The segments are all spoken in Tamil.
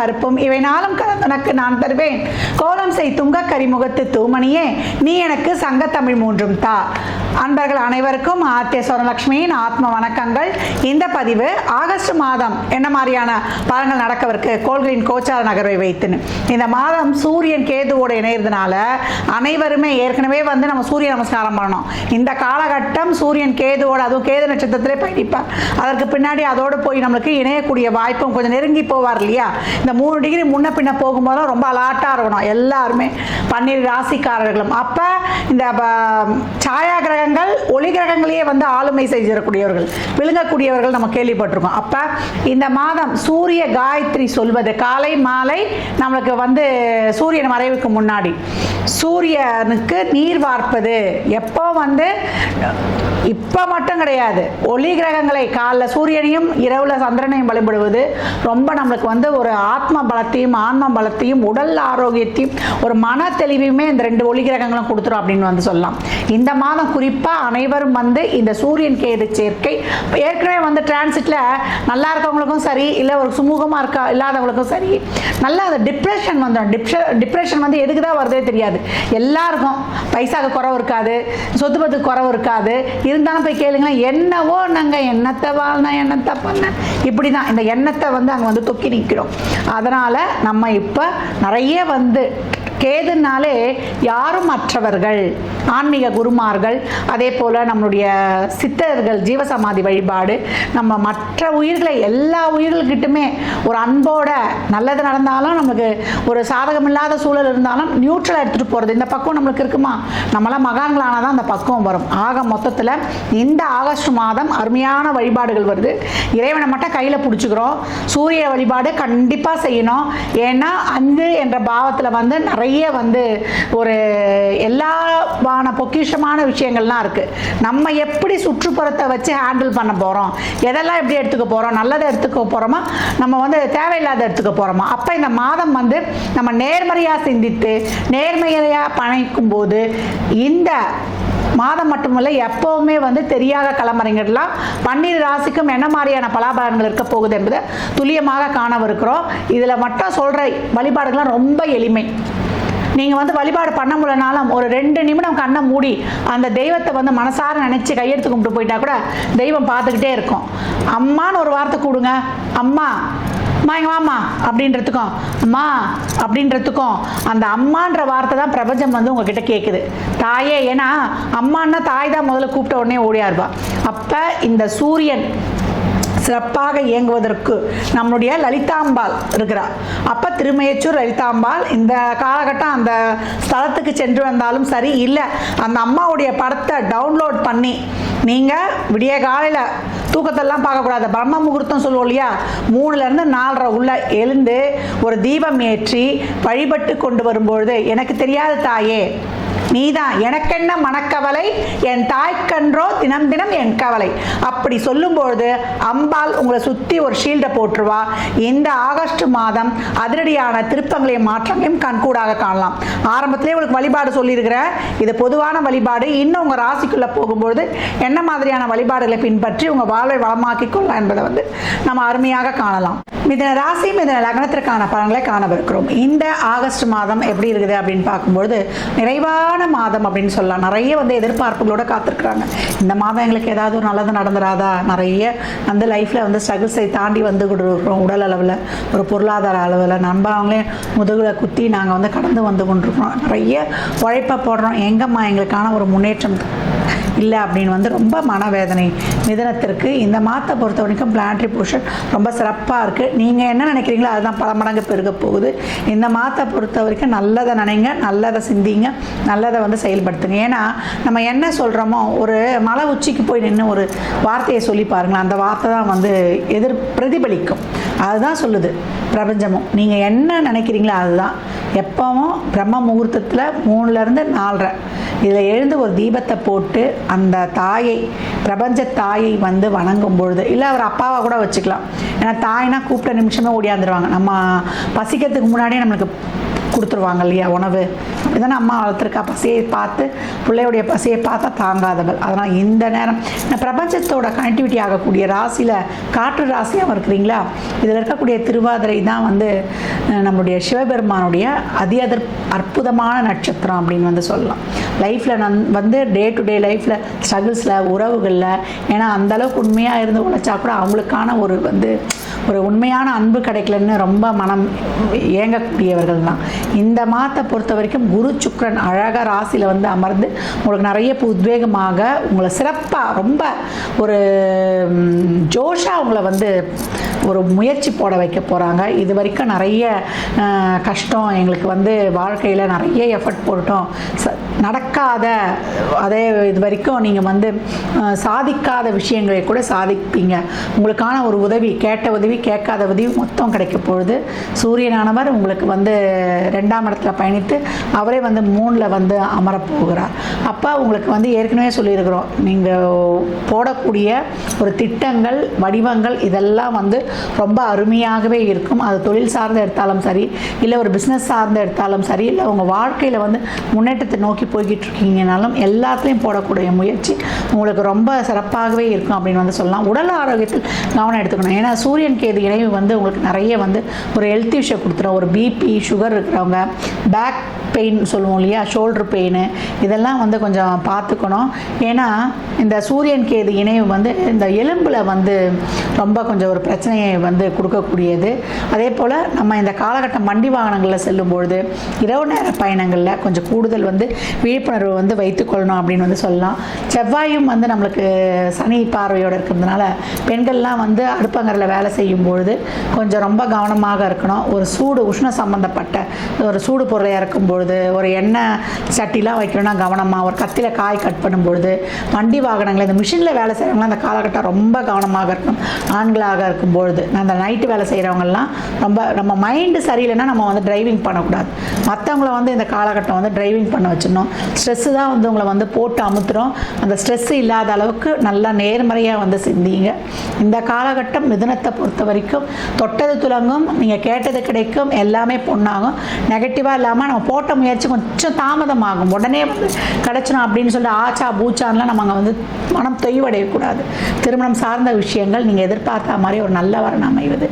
பருப்பும் இவை நாளும் கலந்தனக்கு நான் தருவேன். கோலம் செய் துங்க கரிமுகத்து தூமணியே நீ எனக்கு சங்கத்தமிழ் மூன்றும் தா. அன்பர்கள் அனைவருக்கும் ஆத்திய சுவர்ணலட்சுமியின் ஆத்ம வணக்கங்கள். இந்த பதிவு ஆகஸ்ட் மாதம் என்ன மாதிரியான பலன்கள் நடக்கவிருக்கு கோள்களின் கோச்சார நகர்வை வைத்துன்னு. இந்த மாதம் சூரியன் கேதுவோடு இணையறதுனால அனைவருமே ஏற்கனவே வந்து நம்ம சூரிய நமஸ்காரம் பண்ணணும். இந்த காலகட்டம் சூரியன் கேதுவோடு, அதுவும் கேது நட்சத்திரத்திலே பயணிப்பார். அதற்கு பின்னாடி அதோடு போய் நம்மளுக்கு இணையக்கூடிய வாய்ப்பும் கொஞ்சம் நெருங்கி போவார் இல்லையா. இந்த 3 டிகிரி முன்ன பின்ன போகும்போதும் ரொம்ப அலாட்டாக இருக்கணும் எல்லாருமே, 12 ராசிக்காரர்களும். அப்போ இந்த சாயா கிரகங்கள் ஒளி கிரகங்களையே வந்து ஆளுமை செய்யக்கூடியவர்கள், விழுங்கக்கூடியவர்கள் நம்ம கேள்விப்பட்டிருக்கோம். அப்போ இந்த மாதம் சூரிய காயத்ரி சொல்வது காலை மாலை நம்மளுக்கு வந்து சூரியன் மறைவுக்கு முன்னாடி சூரியனுக்கு நீர் வார்ப்பது எப்போ வந்து இப்போ மட்டும் கிடையாது, ஒளி கிரகங்களை காலைல சூரியனையும் இரவுல சந்திரனையும் வழிபடுவது ரொம்ப நம்மளுக்கு வந்து ஒரு ஆத்ம பலத்தையும் ஆன்ம பலத்தையும் உடல் ஆரோக்கியத்தையும் ஒரு மன தெளிவையுமே இந்த 2 ஒளி கிரகங்களும் கொடுத்துரும் அப்படின்னு வந்து சொல்லலாம். இந்த மாதம் குறிப்பாக அனைவரும் வந்து இந்த சூரியன் கேது சேர்க்கை ஏற்கனவே வந்து டிரான்சிட்ல நல்லா இருக்கவங்களுக்கும் சரி, இல்லை ஒரு சுமூகமாக இல்லாதவங்களுக்கும் சரி, நல்லா அந்த டிப்ரெஷன் வந்துடும். டிப்ரெஷன் வந்து எதுக்கு தான் வருதே தெரியாது. எல்லாருக்கும் பைசாவுக்கு குறவு இருக்காது, சொத்து பத்துக்கு குறவு இருக்காது. இருந்தாலும் போய் கேளுங்களேன், என்னவோ நாங்கள் எண்ணத்தை வாழ்னா எண்ணத்தை பண்ண இப்படி தான் இந்த எண்ணத்தை வந்து அங்கே வந்து தொக்கி நிற்கிறோம். அதனால் நம்ம இப்போ நிறைய வந்து கேதுனாலே யாரும் மற்றவர்கள் ஆன்மீக குருமார்கள், அதே போல் நம்மளுடைய சித்தர்கள் ஜீவசமாதி வழிபாடு, நம்ம மற்ற உயிர்களை எல்லா உயிர்கள்கிட்டுமே ஒரு அன்போட நல்லது நடந்தாலும் நமக்கு ஒரு சாதகம் இல்லாத சூழல் இருந்தாலும் நியூட்ரலாக எடுத்துகிட்டு போகிறது. இந்த பக்குவம் நம்மளுக்கு இருக்குமா? நம்மளாம் மகான்களானால் தான் அந்த பக்குவம் வரும். ஆக மொத்தத்தில் இந்த ஆகஸ்ட் மாதம் அருமையான வழிபாடுகள் வருது. இறைவனை மட்டும் கையில் பிடிச்சிக்கிறோம். சூரிய வழிபாடு கண்டிப்பாக செய்யணும். ஏன்னா அங்கு என்ற பாவத்தில் வந்து நிறைய வந்து ஒரு எல்லாமான பொக்கிஷமான விஷயங்கள்லாம் இருக்கு. நம்ம எப்படி சுற்றுப்புறத்தை வச்சு ஹேண்டில் பண்ண போறோம், எதெல்லாம் எப்படி எடுத்துக்க போறோம், நல்லதை எடுத்துக்க போறோமா, நம்ம வந்து தேவையில்லாத எடுத்துக்க போறோமா. அப்ப இந்த மாதம் வந்து நம்ம நேர்மறையா சிந்தித்து நேர்மையா பணிக்கும் போது இந்த மாதம் மட்டுமல்ல எப்பவுமே வந்து தெரியாத களமறைங்கள்லாம் 12 ராசிக்கும் என்ன மாதிரியான பலாபலன்கள் இருக்க போகுது என்பதை துல்லியமாக காணவிருக்கிறோம். இதுல மட்டும் சொல்ற வழிபாடுகள்லாம் ரொம்ப எளிமை. நீங்கள் வந்து வழிபாடு பண்ண முடியலனாலும் ஒரு 2 நிமிடம் கண்ணை மூடி அந்த தெய்வத்தை வந்து மனசார நினச்சி கையெடுத்து கும்பிட்டு போயிட்டா கூட தெய்வம் பார்த்துக்கிட்டே இருக்கும். அம்மான்னு ஒரு வார்த்தை கூடுங்க, அம்மா அம்மா எங்க வாமா அப்படின்றதுக்கும் அம்மா அப்படின்றதுக்கும் அந்த அம்மான்ற வார்த்தை தான் பிரபஞ்சம் வந்து உங்ககிட்ட கேட்குது. தாயே, ஏன்னா அம்மான்னா தாய் தான் முதல்ல கூப்பிட்ட உடனே ஓடியாருவா. அப்போ இந்த சூரியன் சிறப்பாக இயங்குவதற்கு நம்மளுடைய லலிதாம்பாள் இருக்கிறார். அப்போ திருமயச்சூர் லலிதாம்பாள் இந்த காலகட்டம் அந்த ஸ்தலத்துக்கு சென்று வந்தாலும் சரி, இல்லை அந்த அம்மாவுடைய படத்தை டவுன்லோட் பண்ணி நீங்கள் விடிய காலையில் தூக்கத்தெல்லாம் பார்க்கக்கூடாது, பிரம்ம முகூர்த்தம் சொல்லுவோம் இல்லையா, 3லேருந்து 4:30 உள்ள எழுந்து ஒரு தீபம் ஏற்றி வழிபட்டு கொண்டு வரும்பொழுது எனக்கு தெரியாத தாயே நீதான் எனக்கென்ன மனக்கவலை, என் தாய்க்கன்றோ தினம் தினம் என் கவலை அப்படி சொல்லும்பொழுது அம்பாள் உங்களை சுற்றி ஒரு ஷீல்டை போட்டுருவா. இந்த ஆகஸ்ட் மாதம் அதிரடியான திருப்பங்களையும் மாற்றங்களையும் கண்கூடாக காணலாம். ஆரம்பத்திலே உங்களுக்கு வழிபாடு சொல்லியிருக்கிறேன், இது பொதுவான வழிபாடு. இன்னும் உங்கள் ராசிக்குள்ளே போகும்பொழுது என்ன மாதிரியான வழிபாடுகளை பின்பற்றி உங்கள் வாழ்வை வளமாக்கிக் கொள்ளலாம் என்பதை வந்து நம்ம அருமையாக காணலாம். மிதன ராசி மிதன லக்னத்திற்கான பலன்களை காணவிருக்கிறோம். இந்த ஆகஸ்ட் மாதம் எப்படி இருக்குது அப்படின்னு பார்க்கும்பொழுது நிறைவான மாதம் அப்படின்னு சொல்லலாம். நிறைய வந்து எதிர்பார்ப்புகளோட காத்திருக்கிறாங்க. இந்த மாதம் எங்களுக்கு ஏதாவது ஒரு நல்லது நடந்துடாதா, நிறைய வந்து லைஃப்பில் வந்து ஸ்ட்ரகிள்ஸை தாண்டி வந்து கொண்டிருக்கிறோம். உடல் அளவில், ஒரு பொருளாதார அளவில், நண்பர்களே முதுகில் குத்தி நாங்கள் வந்து கடந்து வந்து கொண்டிருக்கிறோம். நிறைய உழைப்பை போடுறோம், எங்கம்மா எங்களுக்கான ஒரு முன்னேற்றம் இல்லை அப்படின்னு வந்து ரொம்ப மனவேதனை. மிதனத்திற்கு இந்த மாதத்தை பொறுத்த வரைக்கும் பிளானட்டரி பொசிஷன் ரொம்ப சிறப்பாக இருக்குது. நீங்கள் என்ன நினைக்கிறீங்களோ அதுதான் பல மடங்கு பெருக போகுது. இந்த மாதத்தை பொறுத்த வரைக்கும் நல்லதை நினைங்க, நல்லதை சிந்திங்க, நல்லதை வந்து செயல்படுத்துங்க. ஏன்னா நம்ம என்ன சொல்கிறோமோ, ஒரு மலை உச்சிக்கு போய் நின்று ஒரு வார்த்தையை சொல்லி பாருங்களேன், அந்த வார்த்தை தான் வந்து பிரதிபலிக்கும். அதுதான் சொல்லுது பிரபஞ்சமும். நீங்கள் என்ன நினைக்கிறீங்களோ அதுதான். எப்பவும் பிரம்ம முகூர்த்தத்தில் 3லேருந்து 4:30 இதில் எழுந்து ஒரு தீபத்தை போட்டு அந்த தாயை, பிரபஞ்ச தாயை வந்து வணங்கும் பொழுது, இல்லை அவர் அப்பாவை கூட வச்சுக்கலாம். ஏன்னா தாய்னா கூப்பிட்ட நிமிஷமே ஓடியாந்துருவாங்க. நம்ம பசிக்கிறதுக்கு முன்னாடியே நம்மளுக்கு கொடுத்துருவாங்க இல்லையா உணவு. அப்படி தானே அம்மா வளர்த்துருக்கா. பசியை பார்த்து பிள்ளையுடைய பசியை பார்த்தா தாங்காதவள். அதனால் இந்த நேரம் இந்த பிரபஞ்சத்தோட கனெக்டிவிட்டி ஆகக்கூடிய ராசியில் காற்று ராசியாக இருக்கிறீங்களா, இதில் இருக்கக்கூடிய திருவாதிரை தான் வந்து நம்மளுடைய சிவபெருமானுடைய அற்புதமான நட்சத்திரம் அப்படின்னு வந்து சொல்லலாம். லைஃப்பில் வந்து டே டு டே லைஃப்பில் ஸ்ட்ரகிள்ஸில் உறவுகளில், ஏன்னா அந்தளவுக்கு உண்மையாக இருந்து உழைச்சா கூட அவங்களுக்கான ஒரு உண்மையான அன்பு கிடைக்கலன்னு ரொம்ப மனம் ஏங்கக்கூடியவர்கள் தான். இந்த மாதத்தை பொறுத்த வரைக்கும் குரு சுக்கிரன் அழகாக ராசியில் வந்து அமர்ந்து உங்களுக்கு நிறைய உத்வேகமாக உங்களை சிறப்பாக ரொம்ப ஒரு ஜோஷாக உங்களை வந்து ஒரு முயற்சி போட வைக்க போகிறாங்க. இது வரைக்கும் நிறைய கஷ்டம் எங்களுக்கு வந்து வாழ்க்கையில் நிறைய எஃபர்ட் போட்டோம், நடக்காத அதே இது வரைக்கும் நீங்கள் வந்து சாதிக்காத விஷயங்களை கூட சாதிப்பீங்க. உங்களுக்கான ஒரு உதவி, கேட்ட உதவி கேட்காத உதவி மொத்தம் கிடைக்க பொழுது சூரியனானவர் உங்களுக்கு வந்து 2ஆம் இடத்துல பயணித்து அவரே வந்து 3ல் வந்து அமரப்போகிறார். அப்போ உங்களுக்கு வந்து ஏற்கனவே சொல்லியிருக்கிறோம், நீங்கள் போடக்கூடிய ஒரு திட்டங்கள் வடிவங்கள் இதெல்லாம் வந்து ரொம்ப அருமையாகவே இருக்கும். அது தொழில் சார்ந்து எடுத்தாலும் சரி, இல்லை ஒரு பிஸ்னஸ் சார்ந்து எடுத்தாலும் சரி, இல்லை உங்கள் வாழ்க்கையில் வந்து முன்னேற்றத்தை நோக்கி போய்கிட்டு இருக்கீங்கனாலும் எல்லாத்துலேயும் போடக்கூடிய முயற்சி உங்களுக்கு ரொம்ப சிறப்பாகவே இருக்கும் அப்படின்னு வந்து சொல்லலாம். உடல் ஆரோக்கியத்தில் கவனம் எடுத்துக்கணும். ஏன்னா சூரியன் கேது இணைவு வந்து உங்களுக்கு நிறைய வந்து ஒரு ஹெல்த் இஷ்யூ கொடுத்துரும். ஒரு பிபி சுகர் இருக்கிறவங்க, பேக் பெயின் சொல்லுவோம் இல்லையா, ஷோல்டர் பெயின், இதெல்லாம் வந்து கொஞ்சம் பார்த்துக்கணும். ஏன்னா இந்த சூரியன் கேது இணைவு வந்து இந்த எலும்பில் வந்து ரொம்ப கொஞ்சம் ஒரு பிரச்சனையை வந்து கொடுக்கக்கூடியது. அதே போல் நம்ம இந்த காலகட்டம் வண்டி வாகனங்களில் செல்லும்பொழுது இரவு நேர பயணங்களில் கொஞ்சம் கூடுதல் வந்து விழிப்புணர்வு வந்து வைத்துக்கொள்ளணும் அப்படின்னு வந்து சொல்லலாம். செவ்வாயும் வந்து நம்மளுக்கு சனி பார்வையோடு இருக்கிறதுனால பெண்கள்லாம் வந்து அடுப்பங்கரில் வேலை செய்யும்பொழுது கொஞ்சம் ரொம்ப கவனமாக இருக்கணும். ஒரு உஷ்ண சம்பந்தப்பட்ட ஒரு சூடு பொருளை இறக்கும் பொழுது, ஒரு எண்ணெய் சட்டிலாம் வைக்கணும்னா கவனமாக, ஒரு கத்தியில் காய் கட் பண்ணும்பொழுது, வண்டி வாகனங்கள் இந்த மிஷினில் வேலை செய்கிறவங்களாம் அந்த காலகட்டம் ரொம்ப கவனமாக இருக்கணும். ஆண்களாக இருக்கும்பொழுது அந்த நைட்டு வேலை செய்கிறவங்கலாம் ரொம்ப நம்ம மைண்டு சரியில்லைன்னா நம்ம வந்து டிரைவிங் பண்ணக்கூடாது. மற்றவங்கள வந்து இந்த காலகட்டம் வந்து டிரைவிங் பண்ண வச்சிடணும். ஸ்ட்ரெஸ்ஸு தான் வந்து உங்களை வந்து போட்டு அமுத்துறோம். அந்த ஸ்ட்ரெஸ்ஸு இல்லாத அளவுக்கு நல்லா நேர்மறையாக வந்து சிந்திங்க. இந்த காலகட்டம் மிதுனத்தை பொறுத்த வரைக்கும் தொட்டது துலங்கும், நீங்கள் கேட்டது கிடைக்கும், எல்லாமே பொண்ணாகும். நெகட்டிவாக இல்லாமல் நம்ம போட்ட முயற்சி கொஞ்சம் தாமதமாகும், உடனே வந்து கிடச்சிடும் அப்படின்னு சொல்லிட்டு ஆச்சா பூச்சான்லாம் நம்ம அங்கே வந்து மனம் தொய்வடையக்கூடாது. திருமணம் சார்ந்த விஷயங்கள் நீங்கள் எதிர்பார்த்த மாதிரி ஒரு நல்ல வரணும் அமைவது.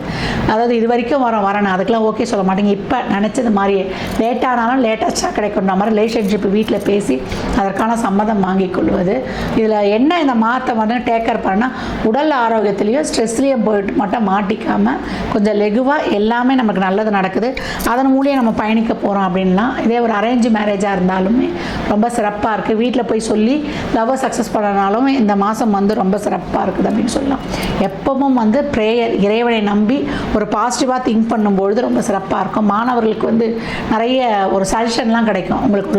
அதாவது இது வரைக்கும் வரணும் அதுக்கெல்லாம் ஓகே சொல்ல மாட்டேங்க. இப்போ நினச்சது மாதிரியே லேட்டானாலும் லேட்டஸ்ட்டாக கிடைக்கின்ற மாதிரி ரிலேஷன்ஷிப் வீட்டில் பேசி அதற்கான சம்மதம் வாங்கி கொள்வது. இதில் என்ன இந்த மாற்ற வந்து டேக்கர் பண்ணால் உடல் ஆரோக்கியத்துலேயும் ஸ்ட்ரெஸ்லேயும் போயிட்டு மட்டும் மாட்டிக்காமல் கொஞ்சம் லெகுவாக எல்லாமே நமக்கு நல்லது நடக்குது, அதன் மூலியம் நம்ம பயணிக்க போகிறோம் அப்படின்லாம். இதே ஒரு அரேஞ்ச் மேரேஜாக இருந்தாலுமே ரொம்ப சிறப்பாக இருக்குது. வீட்டில் போய் சொல்லி லவ்வை சக்ஸஸ் பண்ணனாலும் இந்த மாதம் வந்து ரொம்ப சிறப்பாக இருக்குது அப்படின்னு சொல்லலாம். எப்பவும் வந்து ப்ரேயர், இறைவனை நம்பி ஒரு பாசிட்டிவாக திங்க் பண்ணும்பொழுது ரொம்ப சிறப்பாக இருக்கும். மாணவர்களுக்கு வந்து நிறைய ஒரு சஜஷன்லாம் கிடைக்கும். உங்களுக்கு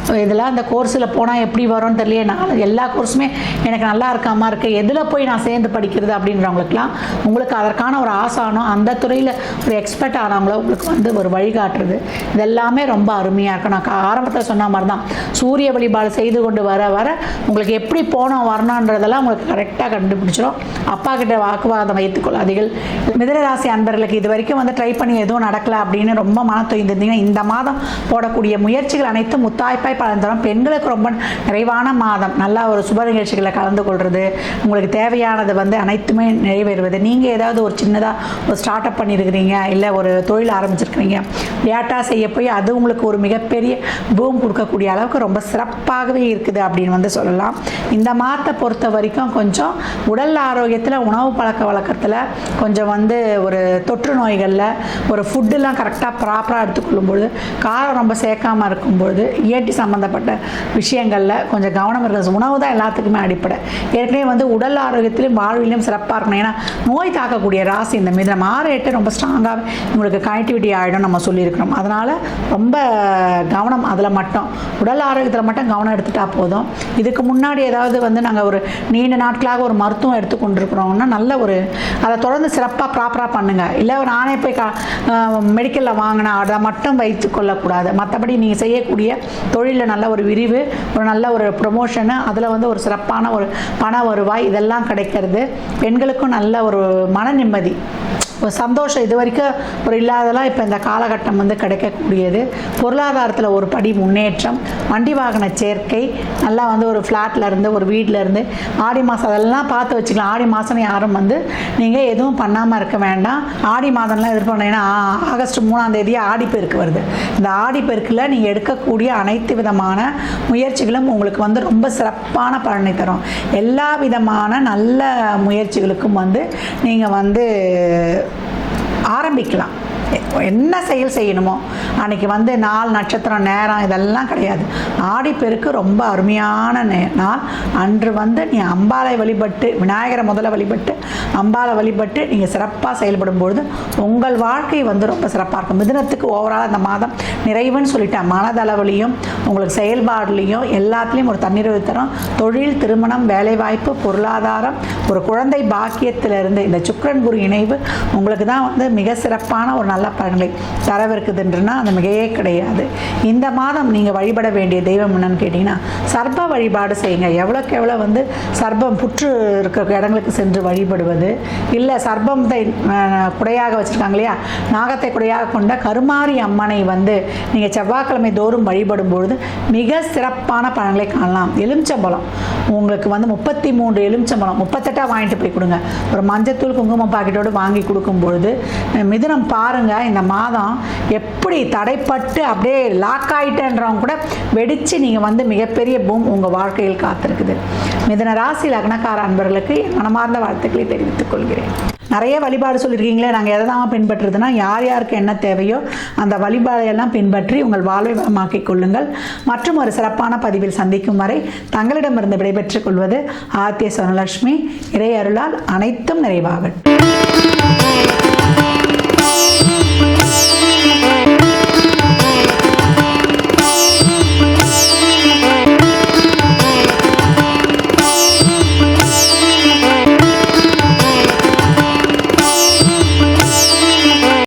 ஒரு இதெல்லாம் அந்த கோர்ஸில் போனால் எப்படி வரும்னு தெரியல, நான் எல்லா கோர்ஸுமே எனக்கு நல்லா இருக்காமல் இருக்குது, எதில் போய் நான் சேர்ந்து படிக்கிறது அப்படின்றவங்களுக்குலாம் உங்களுக்கு அதற்கான ஒரு ஆசானம், அந்த துறையில் ஒரு எக்ஸ்பர்ட் ஆனவங்கள உங்களுக்கு வந்து ஒரு வழிகாட்டுறது, இதெல்லாமே ரொம்ப அருமையாக இருக்கும். நான் ஆரம்பத்தில் சொன்ன மாதிரி தான் சூரிய வழிபாடு செய்து கொண்டு வர வர உங்களுக்கு எப்படி போனோம் வரணுன்றதெல்லாம் உங்களுக்கு கரெக்டாக கண்டுபிடிச்சிடும். அப்பா கிட்ட வாக்குவாதம் வைத்துக்கொள்ளாதீர்கள். மிதுனராசி அன்பர்களுக்கு இது வரைக்கும் வந்து ட்ரை பண்ணி எதுவும் நடக்கலை அப்படின்னு ரொம்ப மனம் தொய்ந்திருந்தீங்கன்னா இந்த மாதம் போடக்கூடிய முயற்சிகள் அனைத்தும் முத்தாய்ப்பாய் பலன் தரும். பெண்களுக்கு ரொம்ப நிறைவான மாதம். நல்லா ஒரு சுப நிகழ்ச்சிகளை கலந்து கொள்வது, உங்களுக்கு தேவையானது வந்து அனைத்துமே நிறைவேறுவது. நீங்கள் ஏதாவது ஒரு சின்னதாக ஒரு ஸ்டார்ட் அப் பண்ணியிருக்கிறீங்க, இல்லை ஒரு தொழில் ஆரம்பிச்சிருக்கிறீங்க, லேட்டாக செய்ய போய் அது உங்களுக்கு ஒரு மிகப்பெரிய பூம் கொடுக்கக்கூடிய அளவுக்கு ரொம்ப சிறப்பாகவே இருக்குது அப்படின்னு வந்து சொல்லலாம். இந்த மாதத்தை பொறுத்த வரைக்கும் கொஞ்சம் உடல் ஆரோக்கியத்தில், உணவு பழக்க வழக்கத்தில் கொஞ்சம் வந்து ஒரு தொற்று நோய்களில் ஒரு ஃபுட்டுலாம் கரெக்டாக ப்ராப்பராக எடுத்துக்கொள்ளும்பொழுது, காரம் ரொம்ப சேர்க்காமல் இருக்கும்பொழுது, இயற்கை சம்மந்தப்பட்ட விஷயங்களில் கொஞ்சம் கவனம் இருக்கிறது. உணவு தான் எல்லாத்துக்குமே அடிப்படை. ஏற்கனவே வந்து உடல் ஆரோக்கியத்திலும் வாழ்விலும் சிறப்பாக இருக்கணும். ஏன்னா நோய் தாக்கக்கூடிய ராசி இந்த மிதுனம் 6-8 ரொம்ப ஸ்ட்ராங்காக உங்களுக்கு கனெக்டிவிட்டி ஆகிடும் நம்ம சொல்லியிருக்கிறோம். அதனால் ரொம்ப கவனம் அதில் மட்டும், உடல் ஆரோக்கியத்தில் மட்டும் கவனம் எடுத்துட்டா போதும். இதுக்கு முன்னாடி ஏதாவது வந்து நாங்கள் ஒரு நீண்ட நாட்களாக ஒரு மருத்துவம் எடுத்துக்கொண்டிருக்கிறோம்னா நல்ல ஒரு அதை தொடர்ந்து சிறப்பாக ப்ராப்பராக பண்ணுங்கள். இல்லை நானே போய் மெடிக்கலில் வாங்கினா அதை மட்டும் வைத்து கொள்ளக்கூடாது. மற்றபடி நீங்கள் செய்யக்கூடிய தொழிலில் நல்ல ஒரு விரிவு, ஒரு நல்ல ஒரு ப்ரொமோஷனு, அதில் வந்து ஒரு சிறப்பான ஒரு பண வருவாய் இதெல்லாம் கிடைக்கிறது. பெண்களுக்கும் நல்ல ஒரு மன நிம்மதி, சந்தோஷம் இது வரைக்கும் ஒரு இல்லாதெல்லாம் இப்போ இந்த காலகட்டம் வந்து கிடைக்கக்கூடியது. பொருளாதாரத்தில் ஒரு படி முன்னேற்றம், வண்டி வாகன சேர்க்கை, நல்லா வந்து ஒரு ஃப்ளாட்டில் இருந்து ஒரு வீட்டில் இருந்து ஆடி மாதம் அதெல்லாம் பார்த்து வச்சுக்கலாம். ஆடி மாதம் யாரும் வந்து நீங்கள் எதுவும் பண்ணாமல் இருக்க வேண்டாம். ஆடி மாதம்லாம் எதிர்பார்த்தீங்கன்னா ஆகஸ்ட் 3ஆம் தேதி ஆடிப்பெருக்கு வருது. இந்த ஆடிப்பெருக்கில் நீங்கள் எடுக்கக்கூடிய அனைத்து விதமான முயற்சிகளும் உங்களுக்கு வந்து ரொம்ப சிறப்பான பலனை தரும். எல்லா விதமான நல்ல முயற்சிகளுக்கும் வந்து நீங்கள் வந்து ஆரம்பிக்கலாம். என்ன செயல் செய்யணுமோ அன்றைக்கி வந்து நாள், நட்சத்திரம், நேரம் இதெல்லாம் கிடையாது. ஆடிப்பெருக்கு ரொம்ப அருமையான நாள். அன்று வந்து நீ அம்பாளை வழிபட்டு, விநாயகரை முதல்ல வழிபட்டு அம்பாளை வழிபட்டு நீங்கள் சிறப்பாக செயல்படும்பொழுது உங்கள் வாழ்க்கை வந்து ரொம்ப சிறப்பாக இருக்கும். மிதுனத்துக்கு ஓவரால் அந்த மாதம் நிறைவுன்னு சொல்லிட்டேன். மனதளவுலையும் உங்களுக்கு செயல்பாடுலேயும் எல்லாத்துலேயும் ஒரு தன்னிறைவு தரும். தொழில், திருமணம், வேலைவாய்ப்பு, பொருளாதாரம், ஒரு குழந்தை பாக்கியத்திலிருந்து இந்த சுக்கிரன் குரு இணைவு உங்களுக்கு தான் வந்து மிக சிறப்பான ஒரு நல்ல பலன்களை தரவிருக்குதுன்றனா அது மிகையே கிடையாது. இந்த மாதம் நீங்கள் வழிபட வேண்டிய தெய்வம் என்னன்னு கேட்டிங்கன்னா சர்ப்ப வழிபாடு செய்யுங்க. எவ்வளோக்கு எவ்வளோ வந்து சர்ப்பம் புற்று இருக்கிற இடங்களுக்கு சென்று வழிபடுவது, இல்லை சர்ப்பத்தை குடையாக வச்சுருக்காங்க இல்லையா, நாகத்தை குடையாக கொண்ட கருமாரி அம்மனை வந்து நீங்கள் செவ்வாய்க்கிழமை தோறும் வழிபடும் பொழுது மிக சிறப்பான பலன்களை காணலாம். எலுமிச்சம்பழம் உங்களுக்கு வந்து 33 எலுமிச்சம்பழம் 38 வாங்கிட்டு போய் கொடுங்க. ஒரு மஞ்சத்தூள் குங்குமம் பாக்கெட்டோடு வாங்கி கொடுக்கும் பொழுது மிதுனம் பாருங்கள், இந்த மாதம் எப்படி தடைப்பட்டு அப்படியே லாக் ஆகிட்டேன்றவங்க கூட வெடித்து நீங்கள் வந்து மிகப்பெரிய பூம் உங்கள் வாழ்க்கையில் காத்திருக்குது. மிதுன ராசி லக்னக்கார அன்பர்களுக்கு மனமார்ந்த வாழ்த்துக்களை தெரிவித்துக் கொள்கிறேன். நிறைய வழிபாடு சொல்லியிருக்கீங்களே, நாங்கள் எதை தான் பின்பற்றுறதுன்னா யார் யாருக்கு என்ன தேவையோ அந்த வழிபாடையெல்லாம் பின்பற்றி உங்கள் வாழ்வை வளமாக்கிக் கொள்ளுங்கள். மற்றும் ஒரு சிறப்பான பதிவில் சந்திக்கும் வரை தங்களிடமிருந்து விடைபெற்றுக் கொள்வது ஆத்திய சொர்ணலட்சுமி. இறை அருளால் அனைத்தும் நிறைவாகட்டும்.